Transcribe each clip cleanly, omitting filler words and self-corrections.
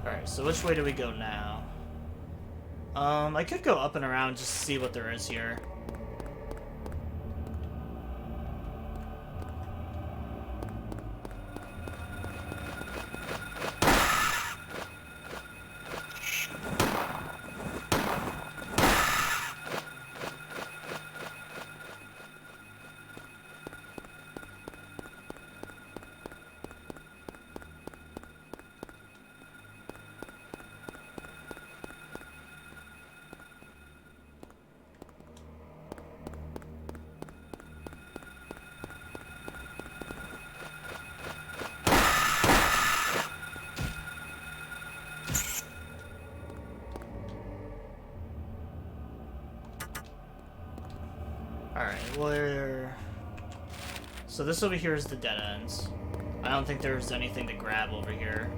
Alright, so which way do we go now? I could go up and around just to see what there is here. Alright, where... So this over here is the dead ends. I don't think there's anything to grab over here.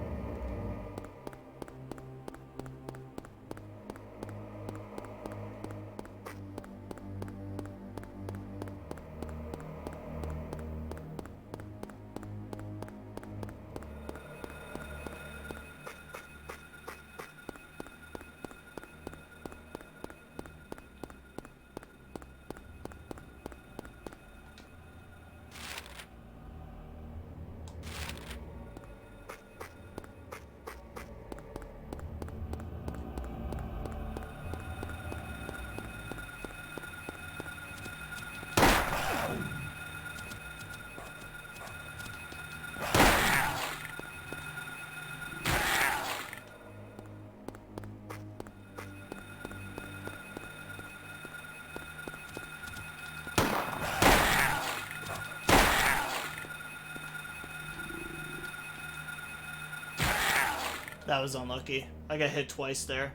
That was unlucky. I got hit twice there.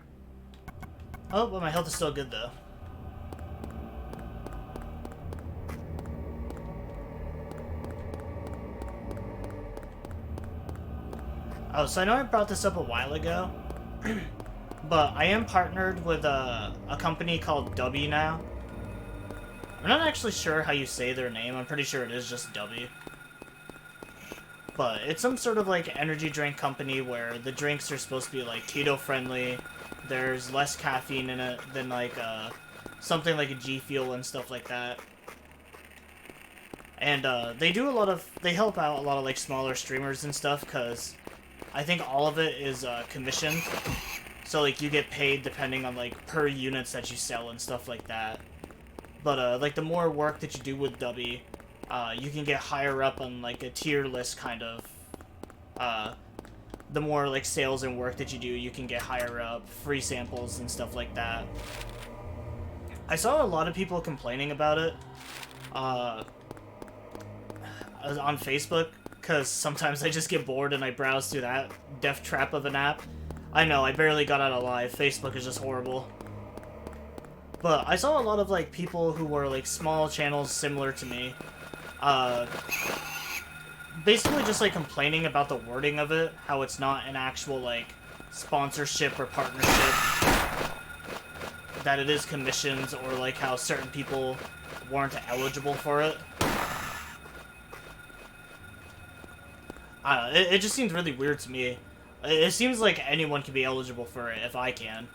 Oh, but my health is still good though. Oh, so I know I brought this up a while ago, but I am partnered with a company called W now. I'm not actually sure how you say their name. I'm pretty sure it is just W. But it's some sort of like energy drink company where the drinks are supposed to be like keto friendly. There's less caffeine in it than like something like a G Fuel and stuff like that. And they help out a lot of like smaller streamers and stuff, because I think all of it is commissioned. So like you get paid depending on like per units that you sell and stuff like that. But like the more work that you do with W, you can get higher up on like a tier list kind of. The more like sales and work that you do, you can get higher up, free samples and stuff like that. I saw a lot of people complaining about it on Facebook, because sometimes I just get bored and I browse through that death trap of an app. I know, I barely got out alive. Facebook is just horrible. But I saw a lot of like people who were like small channels similar to me, basically just like complaining about the wording of it, how it's not an actual like sponsorship or partnership, that it is commissions, or like how certain people weren't eligible for it. I don't know, it just seems really weird to me. It seems like anyone can be eligible for it if I can.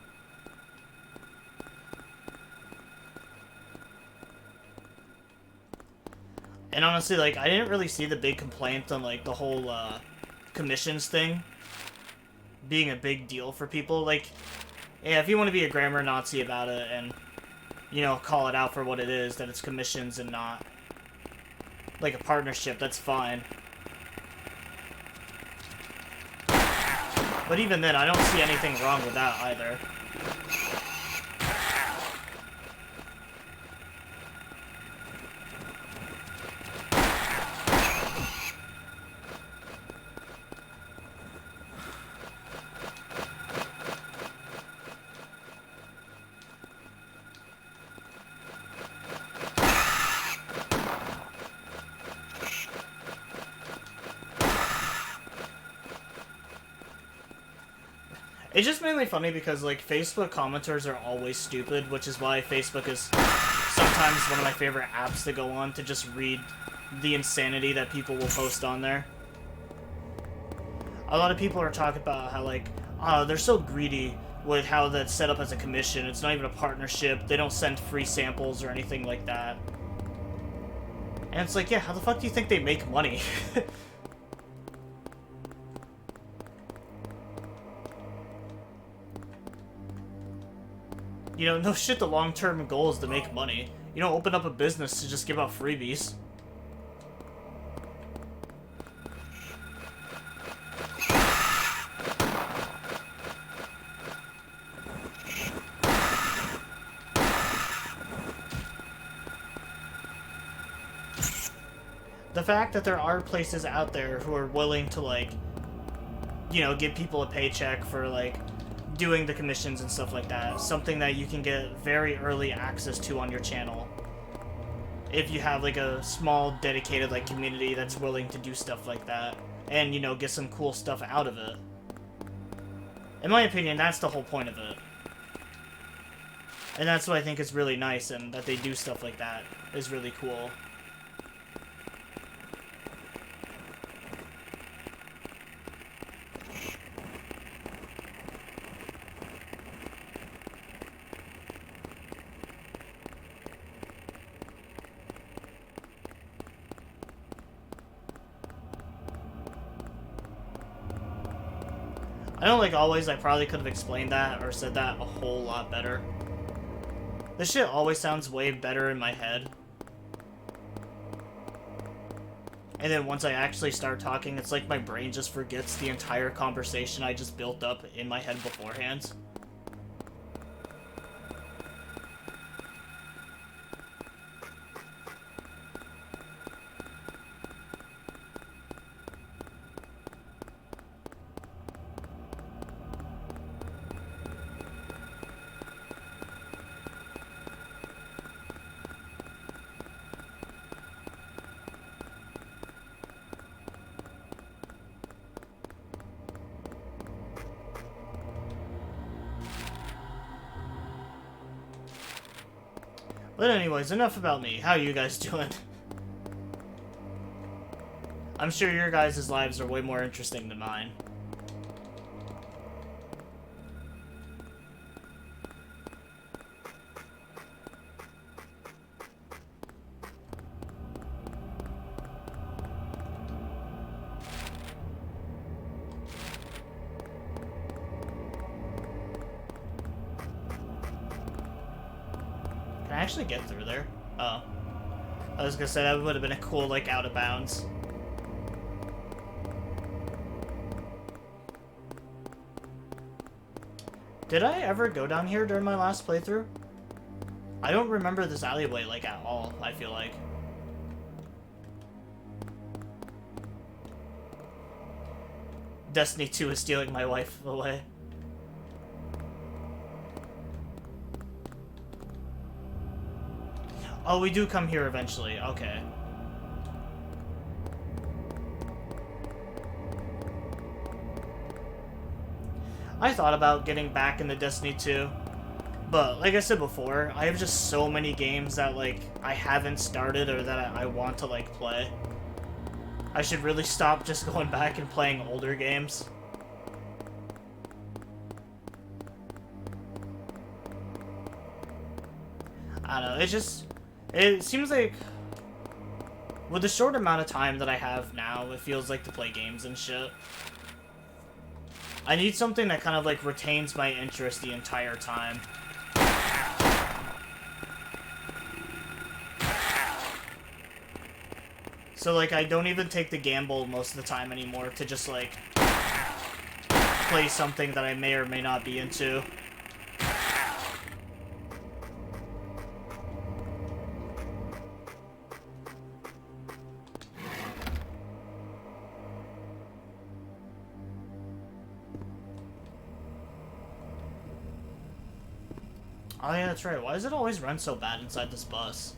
And honestly, like, I didn't really see the big complaint on, like, the whole, commissions thing being a big deal for people. Like, yeah, if you want to be a grammar Nazi about it and, you know, call it out for what it is, that it's commissions and not, like, a partnership, that's fine. But even then, I don't see anything wrong with that either. It's just mainly funny because, like, Facebook commenters are always stupid, which is why Facebook is sometimes one of my favorite apps to go on to just read the insanity that people will post on there. A lot of people are talking about how, like, they're so greedy with how that's set up as a commission. It's not even a partnership. They don't send free samples or anything like that. And it's like, yeah, how the fuck do you think they make money? You know, no shit, the long-term goal is to make money. You don't open up a business to just give out freebies. The fact that there are places out there who are willing to, like, you know, give people a paycheck for, like, doing the commissions and stuff like that. Something that you can get very early access to on your channel. If you have, like, a small, dedicated, like, community that's willing to do stuff like that. And, you know, get some cool stuff out of it. In my opinion, that's the whole point of it. And that's what I think is really nice, and that they do stuff like that is really cool. I know, like, always, I probably could have explained that or said that a whole lot better. This shit always sounds way better in my head. And then once I actually start talking, it's like my brain just forgets the entire conversation I just built up in my head beforehand. But anyways, enough about me. How are you guys doing? I'm sure your guys' lives are way more interesting than mine. Can I actually get through there? Oh. I was gonna say that would have been a cool, like, out of bounds. Did I ever go down here during my last playthrough? I don't remember this alleyway, like, at all, I feel like. Destiny 2 is stealing my wife away. Oh, we do come here eventually. Okay. I thought about getting back into Destiny 2, but like I said before, I have just so many games that, like, I haven't started or that I want to, like, play. I should really stop just going back and playing older games. I don't know, it seems like, with the short amount of time that I have now, it feels like to play games and shit. I need something that kind of, like, retains my interest the entire time. So, like, I don't even take the gamble most of the time anymore to just, like, play something that I may or may not be into. Oh yeah, that's right. Why does it always run so bad inside this bus?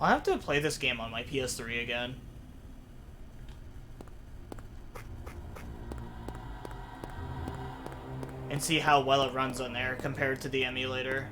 I'll have to play this game on my PS3 again. And see how well it runs on there compared to the emulator.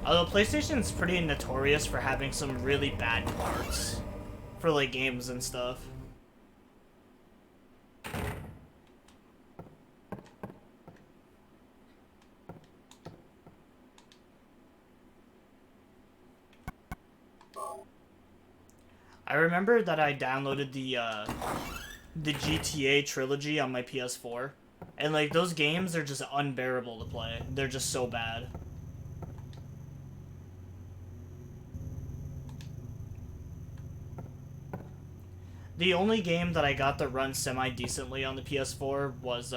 Although PlayStation's pretty notorious for having some really bad parts for like games and stuff. I remember that I downloaded the GTA trilogy on my PS4, and like those games are just unbearable to play. They're just so bad. The only game that I got to run semi-decently on the PS4 was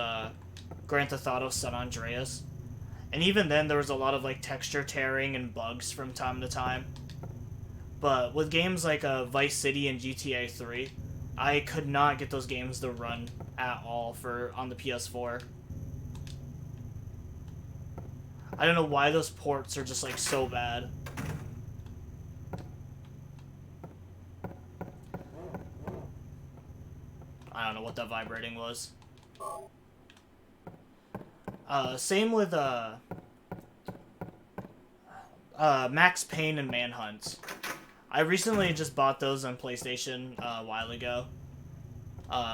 Grand Theft Auto San Andreas. And even then, there was a lot of like texture tearing and bugs from time to time. But with games like Vice City and GTA 3, I could not get those games to run at all on the PS4. I don't know why those ports are just like so bad. I don't know what that vibrating was. Same with Max Payne and Manhunt. I recently just bought those on PlayStation a while ago.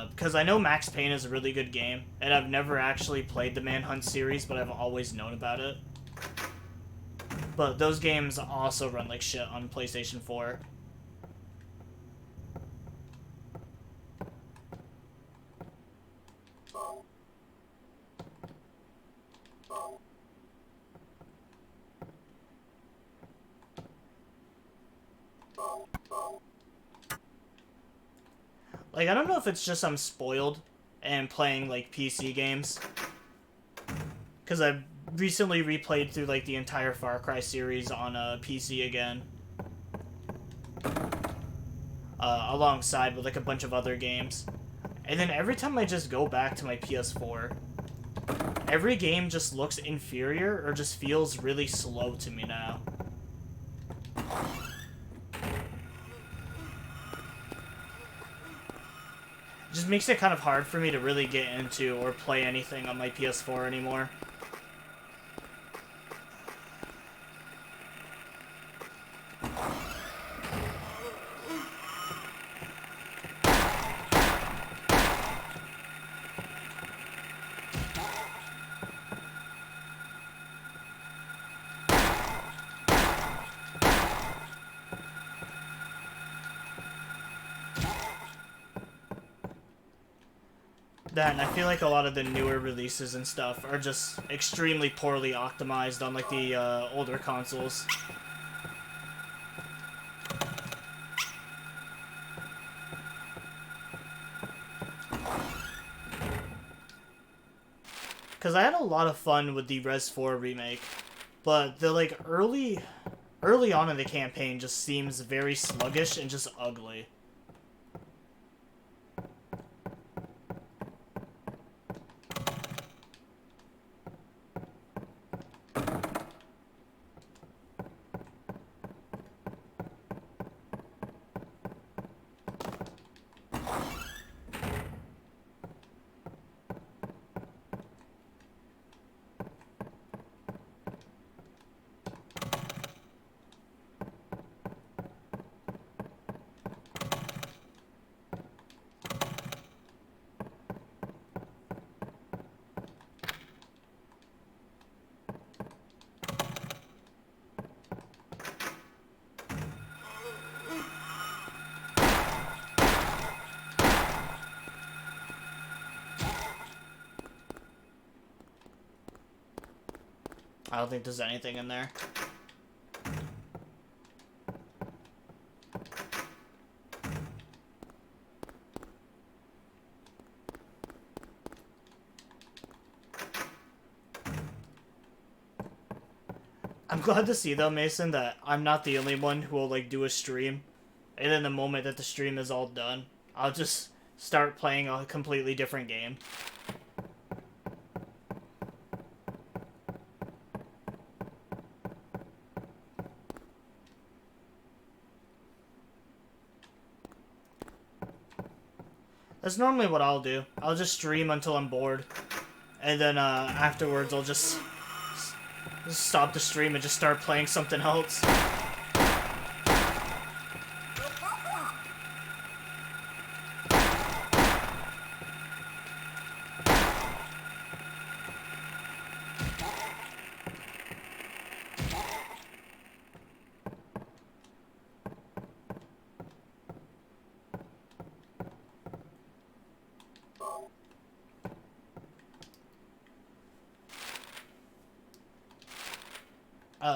Because I know Max Payne is a really good game, and I've never actually played the Manhunt series, but I've always known about it. But those games also run like shit on PlayStation 4. Like, I don't know if it's just I'm spoiled and playing, like, PC games. Because I've recently replayed through, like, the entire Far Cry series on a PC again. Alongside with, like, a bunch of other games. And then every time I just go back to my PS4, every game just looks inferior or just feels really slow to me now. Just makes it kind of hard for me to really get into or play anything on my PS4 anymore. That, and I feel like a lot of the newer releases and stuff are just extremely poorly optimized on like the older consoles. Because I had a lot of fun with the Res 4 remake, but the like early on in the campaign just seems very sluggish and just ugly. I don't think there's anything in there. glad to see though, Mason, that I'm not the only one who will like do a stream, and then the moment that the stream is all done, I'll just start playing a completely different game. That's normally what I'll do. I'll just stream until I'm bored, and then afterwards I'll just stop the stream and just start playing something else.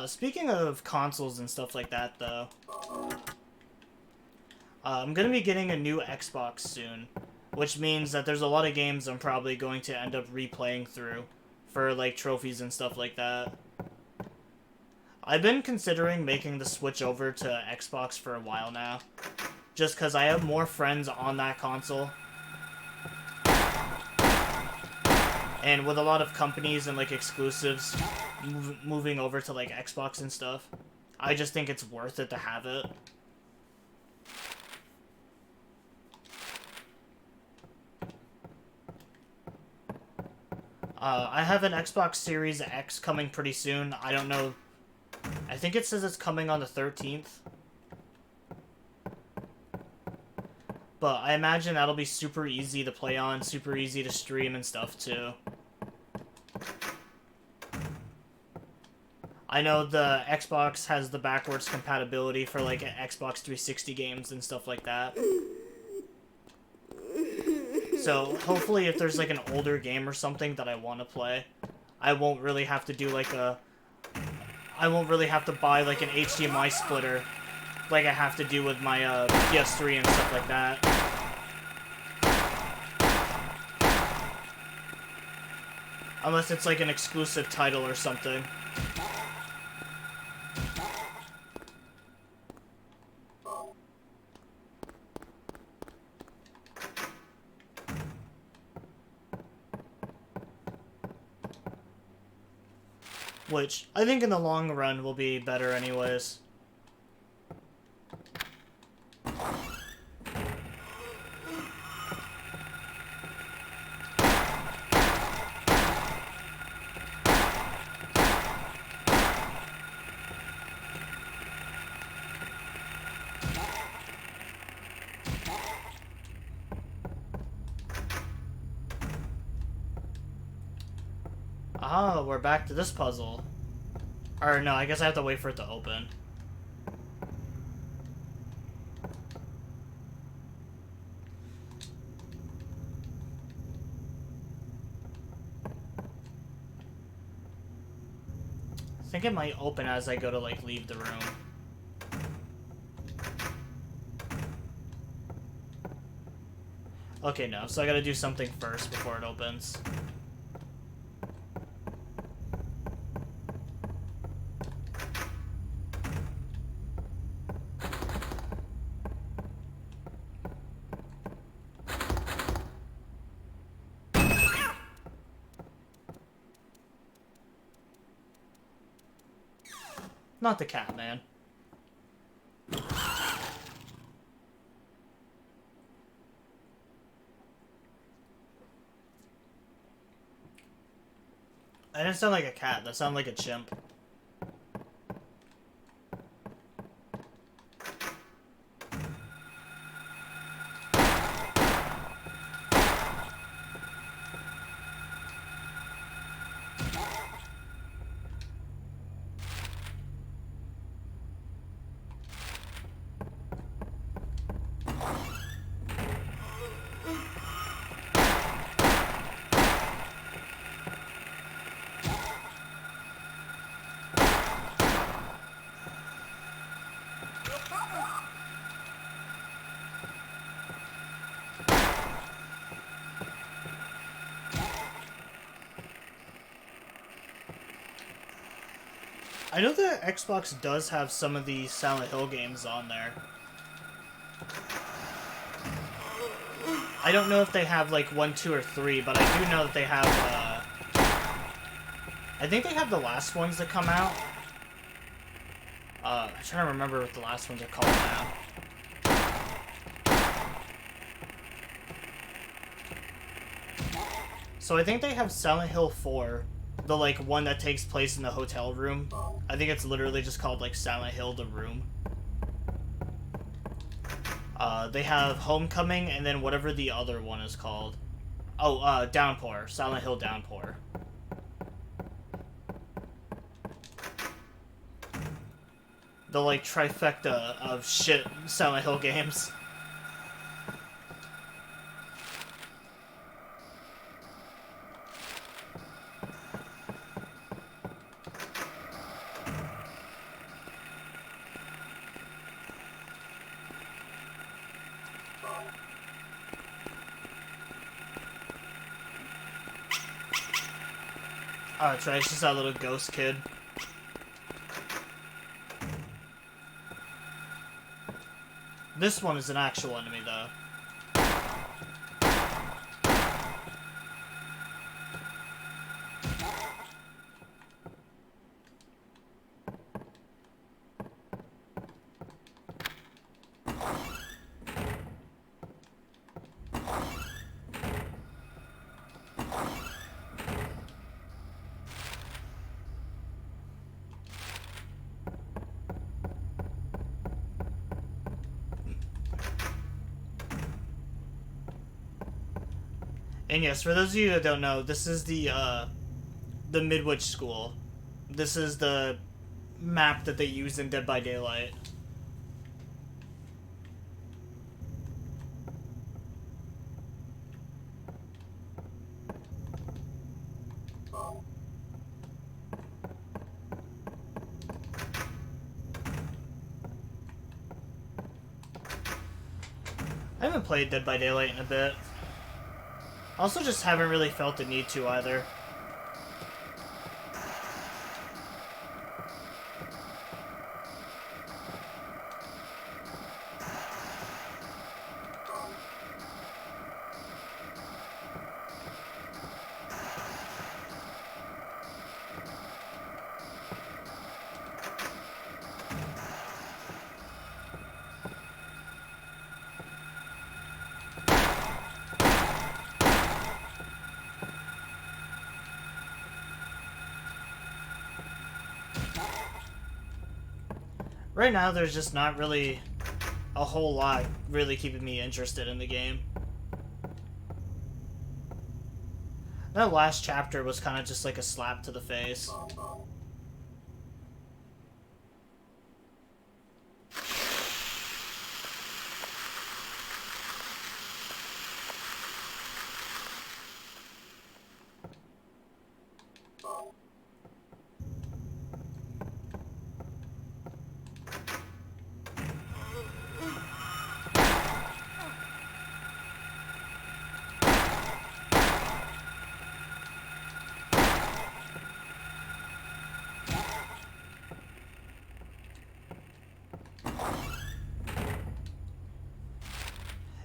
Speaking of consoles and stuff like that, though, I'm gonna be getting a new Xbox soon, which means that there's a lot of games I'm probably going to end up replaying through for, like, trophies and stuff like that. I've been considering making the switch over to Xbox for a while now, just because I have more friends on that console. And with a lot of companies and, like, exclusives moving over to, like, Xbox and stuff, I just think it's worth it to have it. I have an Xbox Series X coming pretty soon. I don't know. I think it says it's coming on the 13th. But I imagine that'll be super easy to play on, super easy to stream and stuff, too. I know the Xbox has the backwards compatibility for, like, Xbox 360 games and stuff like that. So, hopefully if there's, like, an older game or something that I want to play, I won't really have to do, like, I won't really have to buy, like, an HDMI splitter like I have to do with my, PS3 and stuff like that. Unless it's, like, an exclusive title or something. Which, I think in the long run will be better anyways. Ah, we're back to this puzzle. Or no, I guess I have to wait for it to open. I think it might open as I go to, like, leave the room. Okay, no, so I gotta do something first before it opens. Not the cat, man. That didn't sound like a cat, that sounded like a chimp. I know that Xbox does have some of the Silent Hill games on there. I don't know if they have like 1, 2, or 3, but I do know that they have. I think they have the last ones that come out. I'm trying to remember what the last ones are called now. So I think they have Silent Hill 4, the like one that takes place in the hotel room. I think it's literally just called like Silent Hill The Room. They have Homecoming and then whatever the other one is called. Oh, Downpour. Silent Hill Downpour. The like trifecta of shit Silent Hill games. Oh, that's right, it's just that little ghost kid. This one is an actual enemy, though. And yes, for those of you that don't know, this is the Midwich School. This is the map that they use in Dead by Daylight. I haven't played Dead by Daylight in a bit. Also just haven't really felt the need to either. Right now, there's just not really a whole lot really keeping me interested in the game. That last chapter was kind of just like a slap to the face.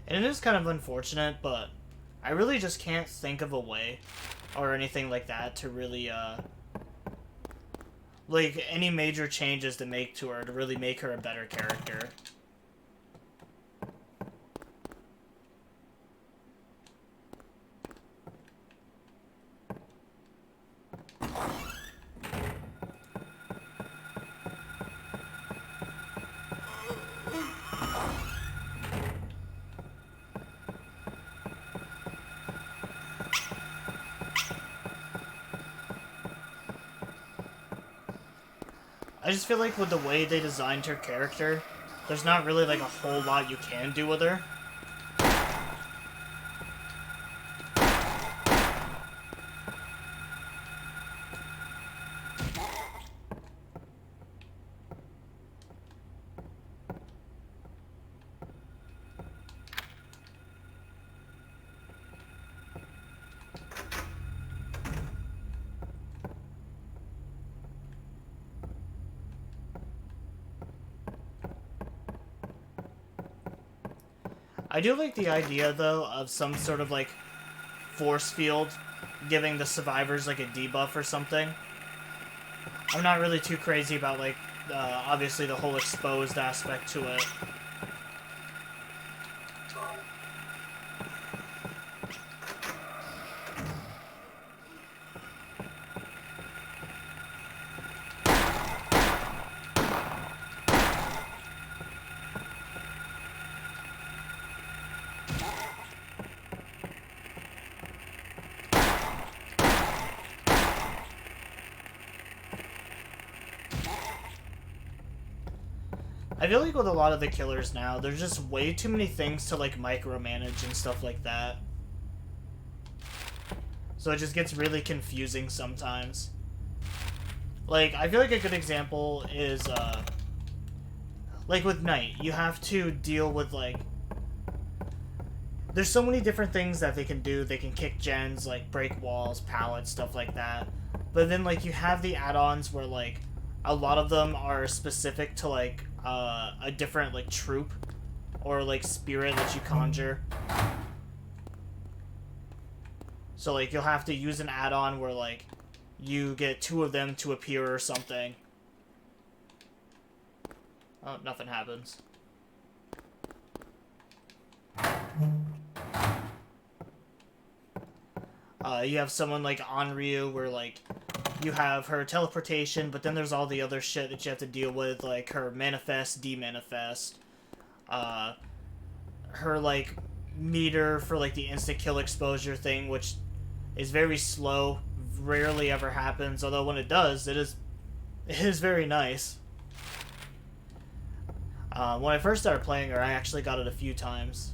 And it is kind of unfortunate, but I really just can't think of a way or anything like that to really, like, any major changes to make to her to really make her a better character. I just feel like with the way they designed her character, there's not really like a whole lot you can do with her. I do like the idea, though, of some sort of, like, force field giving the survivors, like, a debuff or something. I'm not really too crazy about, like, obviously the whole exposed aspect to it. I feel like with a lot of the killers now, there's just way too many things to, like, micromanage and stuff like that. So it just gets really confusing sometimes. Like, I feel like a good example is, like with Knight, you have to deal with, like, there's so many different things that they can do. They can kick gens, like, break walls, pallets, stuff like that. But then, like, you have the add-ons where, like, a lot of them are specific to, like, a different, like, troop or, like, spirit that you conjure. So, like, you'll have to use an add-on where, like, you get 2 of them to appear or something. Oh, nothing happens. You have someone like Onryu where, like, you have her teleportation, but then there's all the other shit that you have to deal with, like her manifest, demanifest, her, like, meter for, like, the instant kill exposure thing, which is very slow, rarely ever happens, although when it does, it is very nice. When I first started playing her, I actually got it a few times.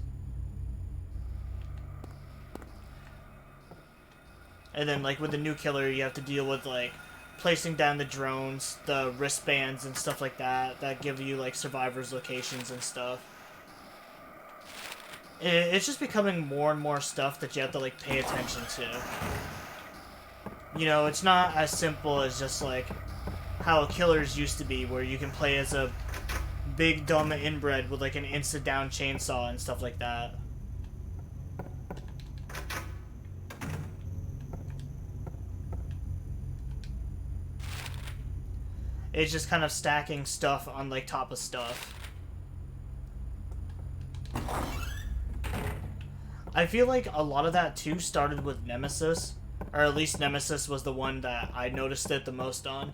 And then, like, with the new killer, you have to deal with, like, placing down the drones, the wristbands and stuff like that, that give you, like, survivors' locations and stuff. It's just becoming more and more stuff that you have to, like, pay attention to. You know, it's not as simple as just, like, how killers used to be, where you can play as a big, dumb inbred with, like, an instant-down chainsaw and stuff like that. It's just kind of stacking stuff on, like, top of stuff. I feel like a lot of that, too, started with Nemesis. Or at least Nemesis was the one that I noticed it the most on.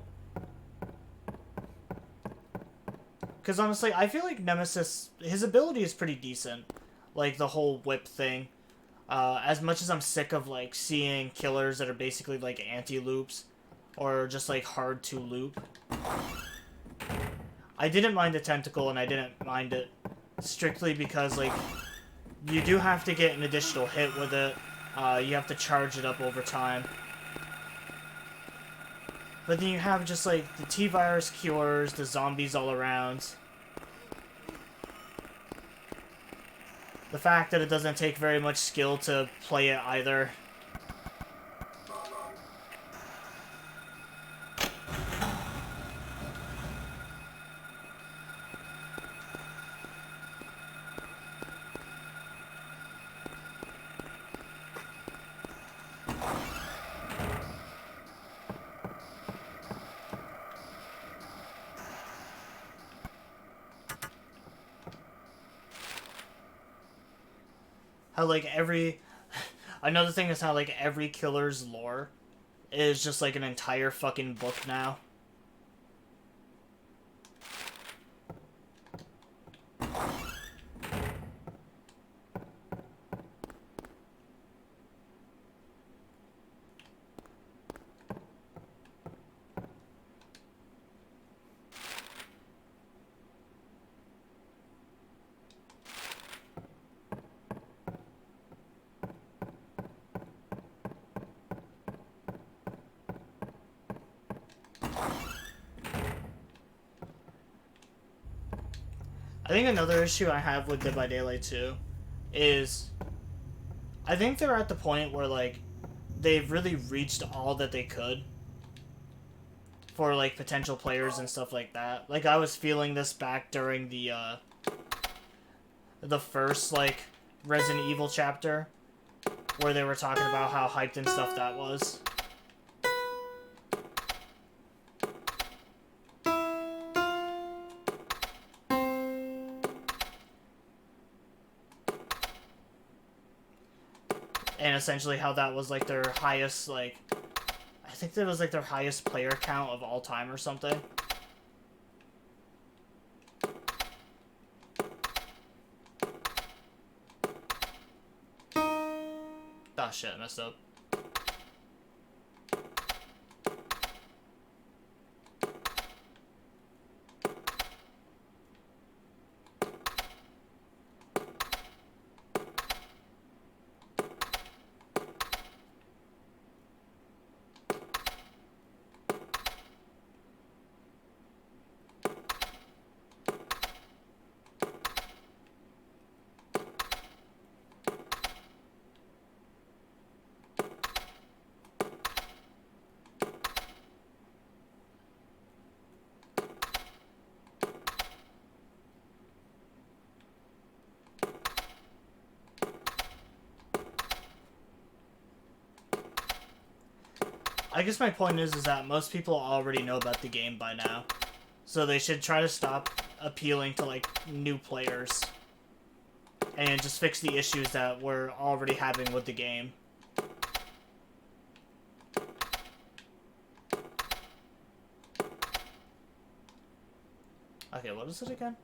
Because honestly, I feel like Nemesis, his ability is pretty decent. Like, the whole whip thing. As much as I'm sick of, like, seeing killers that are basically, like, anti-loops. Or just, like, hard to loop. I didn't mind the tentacle, and I didn't mind it strictly because, like, you do have to get an additional hit with it. You have to charge it up over time. But then you have just, like, the T-Virus cures, the zombies all around. The fact that it doesn't take very much skill to play it either. How, like, another thing is how, like, every killer's lore is just, like, an entire fucking book now. I think another issue I have with Dead by Daylight 2 is I think they're at the point where, like, they've really reached all that they could for, like, potential players and stuff like that. Like, I was feeling this back during the first, like, Resident Evil chapter where they were talking about how hyped and stuff that was. And essentially how that was like their highest, like, I think that was like their highest player count of all time or something. Oh shit, I messed up. I guess my point is that most people already know about the game by now. So they should try to stop appealing to, like, new players. And just fix the issues that we're already having with the game. Okay, what is it again?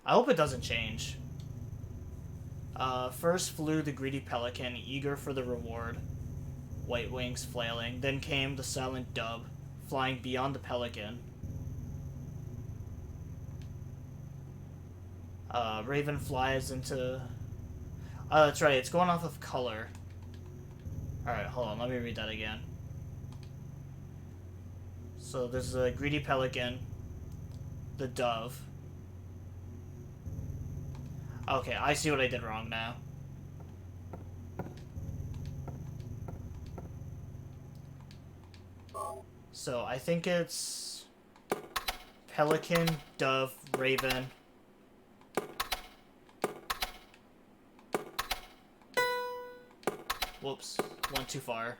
I hope it doesn't change. First flew the greedy pelican, eager for the reward, white wings flailing. Then came the silent dove, flying beyond the pelican. Raven flies into... Oh, that's right, it's going off of color. Alright, hold on, let me read that again. So there's the greedy pelican, the dove. Okay, I see what I did wrong now. So I think it's pelican, dove, raven. Whoops, went too far.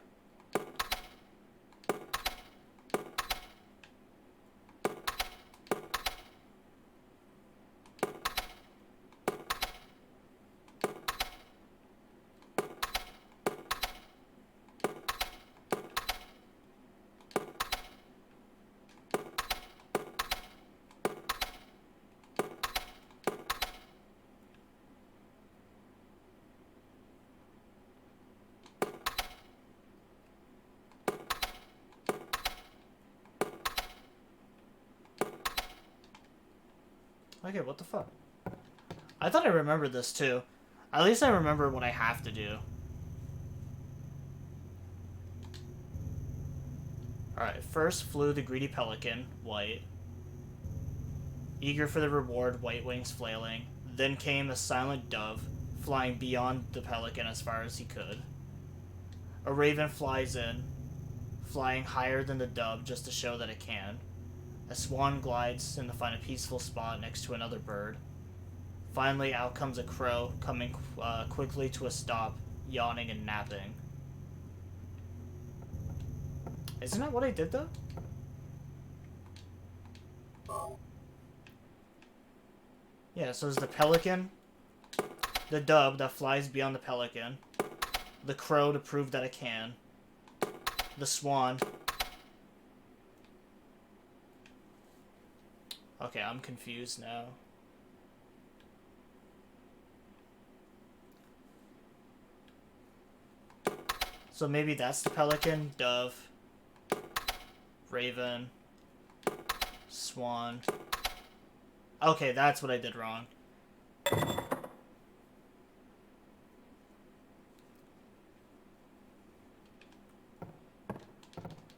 Okay, what the fuck? I thought I remembered this too. At least I remember what I have to do. Alright, first flew the greedy pelican, white. Eager for the reward, white wings flailing. Then came a silent dove, flying beyond the pelican as far as he could. A raven flies in, flying higher than the dove just to show that it can. A swan glides in to find a peaceful spot next to another bird. Finally, out comes a crow, coming quickly to a stop, yawning and napping. Isn't that what I did, though? Yeah, so there's the pelican, the dove that flies beyond the pelican, the crow to prove that it can, the swan. Okay, I'm confused now. So maybe that's the pelican, dove, raven, swan. Okay, that's what I did wrong.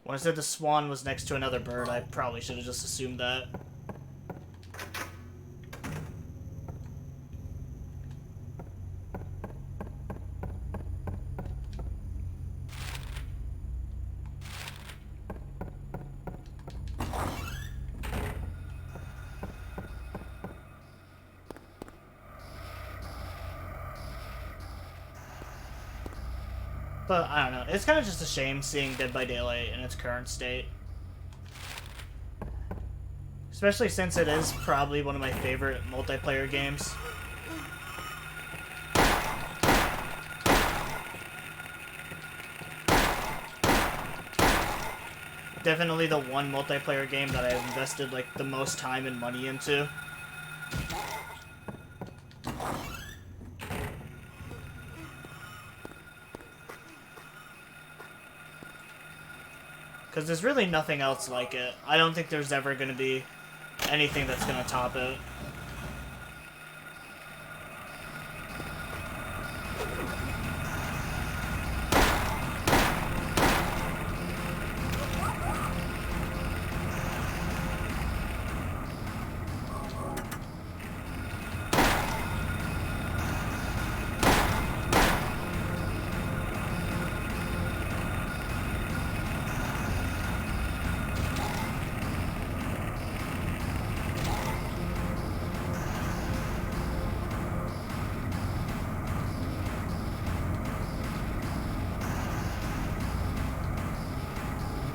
When I said the swan was next to another bird, I probably should have just assumed that. But, I don't know. It's kind of just a shame seeing Dead by Daylight in its current state. Especially since it is probably one of my favorite multiplayer games. Definitely the one multiplayer game that I've invested, like, the most time and money into. Because there's really nothing else like it. I don't think there's ever going to be anything that's going to top it.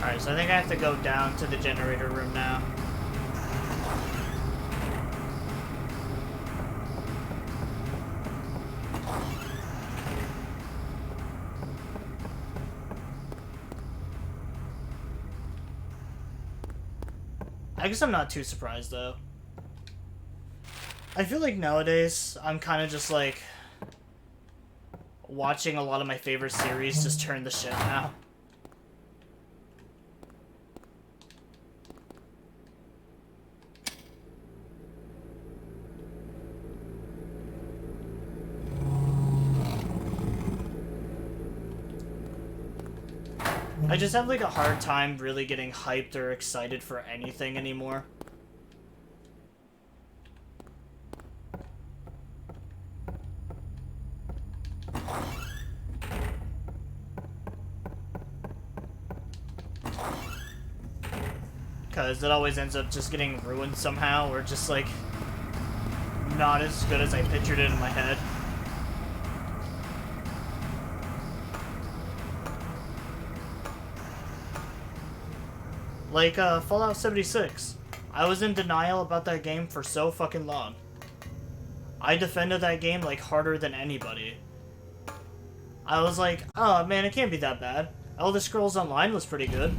Alright, so I think I have to go down to the generator room now. I guess I'm not too surprised, though. I feel like nowadays, I'm kind of just, like, watching a lot of my favorite series just turn the shit now. I just have, like, a hard time really getting hyped or excited for anything anymore. Because it always ends up just getting ruined somehow, or just, like, not as good as I pictured it in my head. Like, Fallout 76. I was in denial about that game for so fucking long. I defended that game, like, harder than anybody. I was like, oh man, it can't be that bad. Elder Scrolls Online was pretty good.